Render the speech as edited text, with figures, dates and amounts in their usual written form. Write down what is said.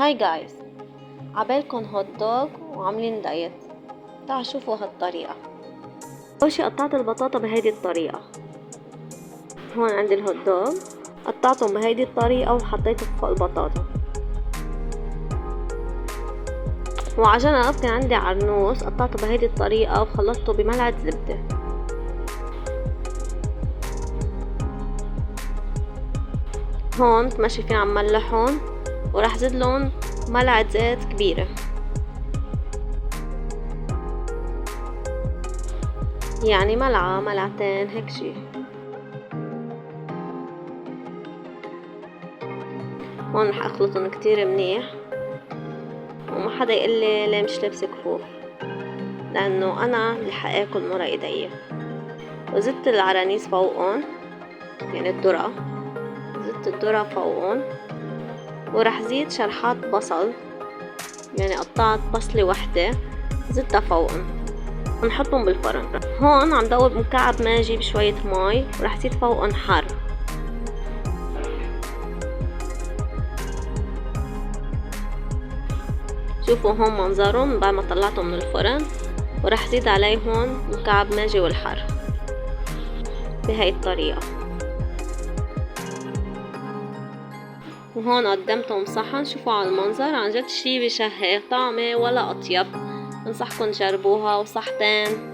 هاي جايز، عبالكن هوت دوغ وعاملين دايت. تعالوا شوفوا هالطريقة. أول شي قطعت البطاطا بهيدي الطريقة. هون عندي الهوت دوغ قطعتهم بهيدي الطريقة وحطيته فوق البطاطا. وعجنب كان عندي عرنوس قطعته بهيدي الطريقة وخلطته بملعقة زبدة. هون ماشي فيه عم ملحهم وراح زدلن ملعقة زيت كبيرة. يعني ملعقة ملعقتين هيك شي. هون رح اخلطن كتير منيح وما حدا يقلي ليه مش لابسة كفوف، لانه انا اللي حاكل مرة ايديا. وزدت العرانيس فوقن، يعني الذرة، زدت الذرة فوقن. وراح زيد شرحات بصل، يعني قطعت بصلة وحدة زدتها فوقن ونحطهم بالفرن. هون عم دوب مكعب ماجي بشوية مي وراح زيد فوقن حار. شوفوا هون منظرهم بعد ما طلعتهم من الفرن. وراح زيد عليهم مكعب ماجي والحار بهاي الطريقة. وهون قدمتهم صحن. شوفوا على المنظر، عن جد شي بشهي طعمه ولا أطيب. انصحكم تجربوها. وصحتين.